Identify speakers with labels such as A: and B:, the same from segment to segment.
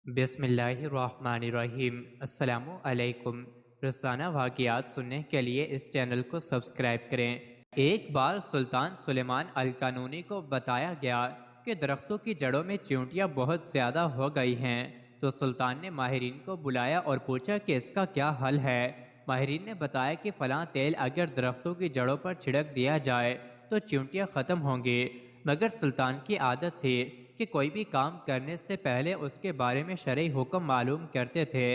A: بسم اللہ الرحمن الرحیم۔ السلام علیکم۔ روزانہ واقعات سننے کے لیے اس چینل کو سبسکرائب کریں۔ ایک بار سلطان سلیمان القانونی کو بتایا گیا کہ درختوں کی جڑوں میں چیونٹیاں بہت زیادہ ہو گئی ہیں، تو سلطان نے ماہرین کو بلایا اور پوچھا کہ اس کا کیا حل ہے۔ ماہرین نے بتایا کہ فلاں تیل اگر درختوں کی جڑوں پر چھڑک دیا جائے تو چیونٹیاں ختم ہوں گی، مگر سلطان کی عادت تھی کہ کوئی بھی کام کرنے سے پہلے اس کے بارے میں شرعی حکم معلوم کرتے تھے،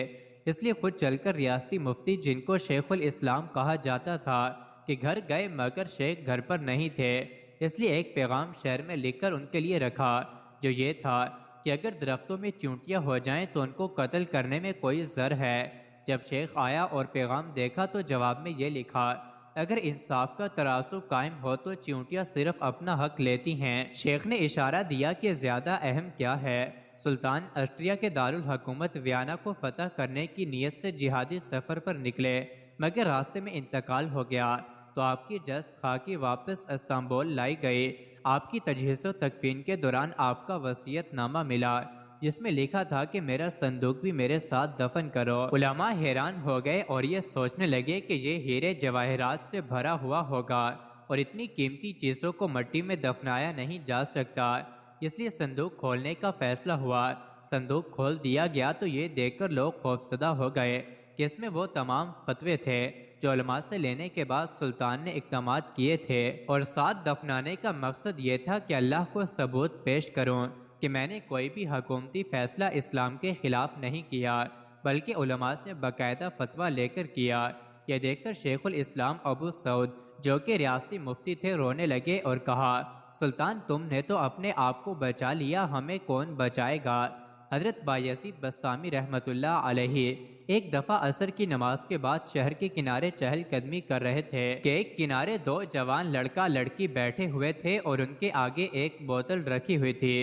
A: اس لیے خود چل کر ریاستی مفتی، جن کو شیخ الاسلام کہا جاتا تھا، کہ گھر گئے مگر شیخ گھر پر نہیں تھے، اس لیے ایک پیغام شہر میں لکھ کر ان کے لیے رکھا، جو یہ تھا کہ اگر درختوں میں چیونٹیاں ہو جائیں تو ان کو قتل کرنے میں کوئی زر ہے۔ جب شیخ آیا اور پیغام دیکھا تو جواب میں یہ لکھا، اگر انصاف کا ترازو قائم ہو تو چیونٹیاں صرف اپنا حق لیتی ہیں۔ شیخ نے اشارہ دیا کہ زیادہ اہم کیا ہے۔ سلطان آسٹریا کے دارالحکومت ویانا کو فتح کرنے کی نیت سے جہادی سفر پر نکلے، مگر راستے میں انتقال ہو گیا تو آپ کی جسد خاکی واپس استنبول لائی گئی۔ آپ کی تجہیز و تکفین کے دوران آپ کا وصیت نامہ ملا، جس میں لکھا تھا کہ میرا صندوق بھی میرے ساتھ دفن کرو۔ علماء حیران ہو گئے اور یہ سوچنے لگے کہ یہ ہیرے جواہرات سے بھرا ہوا ہوگا اور اتنی قیمتی چیزوں کو مٹی میں دفنایا نہیں جا سکتا، اس لیے صندوق کھولنے کا فیصلہ ہوا۔ صندوق کھول دیا گیا تو یہ دیکھ کر لوگ خوفزدہ ہو گئے کہ اس میں وہ تمام فتوے تھے جو علماء سے لینے کے بعد سلطان نے اقدامات کیے تھے، اور ساتھ دفنانے کا مقصد یہ تھا کہ اللہ کو ثبوت پیش کروں کہ میں نے کوئی بھی حکومتی فیصلہ اسلام کے خلاف نہیں کیا، بلکہ علماء سے باقاعدہ فتویٰ لے کر کیا۔ یہ دیکھ کر شیخ الاسلام ابو سعود، جو کہ ریاستی مفتی تھے، رونے لگے اور کہا، سلطان تم نے تو اپنے آپ کو بچا لیا، ہمیں کون بچائے گا؟ حضرت بایزید بسطامی رحمۃ اللہ علیہ ایک دفعہ عصر کی نماز کے بعد شہر کے کنارے چہل قدمی کر رہے تھے کہ ایک کنارے دو جوان لڑکا لڑکی بیٹھے ہوئے تھے اور ان کے آگے ایک بوتل رکھی ہوئی تھی۔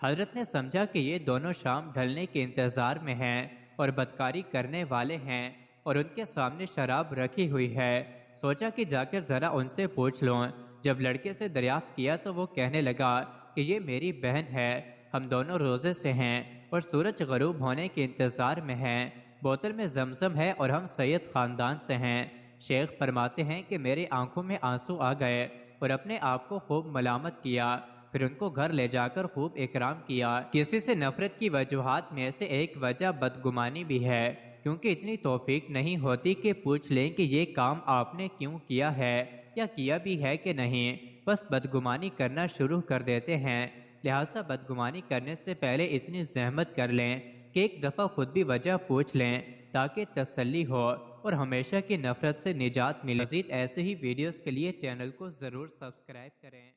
A: حضرت نے سمجھا کہ یہ دونوں شام ڈھلنے کے انتظار میں ہیں اور بدکاری کرنے والے ہیں، اور ان کے سامنے شراب رکھی ہوئی ہے۔ سوچا کہ جا کر ذرا ان سے پوچھ لوں۔ جب لڑکے سے دریافت کیا تو وہ کہنے لگا کہ یہ میری بہن ہے، ہم دونوں روزے سے ہیں اور سورج غروب ہونے کے انتظار میں ہیں، بوتل میں زمزم ہے اور ہم سید خاندان سے ہیں۔ شیخ فرماتے ہیں کہ میری آنکھوں میں آنسو آ گئے اور اپنے آپ کو خوب ملامت کیا، پھر ان کو گھر لے جا کر خوب اکرام کیا۔ کسی سے نفرت کی وجوہات میں سے ایک وجہ بدگمانی بھی ہے، کیونکہ اتنی توفیق نہیں ہوتی کہ پوچھ لیں کہ یہ کام آپ نے کیوں کیا ہے یا کیا بھی ہے کہ نہیں، بس بدگمانی کرنا شروع کر دیتے ہیں۔ لہٰذا بدگمانی کرنے سے پہلے اتنی زحمت کر لیں کہ ایک دفعہ خود بھی وجہ پوچھ لیں، تاکہ تسلی ہو اور ہمیشہ کی نفرت سے نجات ملے۔ مزید ایسے ہی ویڈیوز کے لیے چینل کو ضرور سبسکرائب کریں۔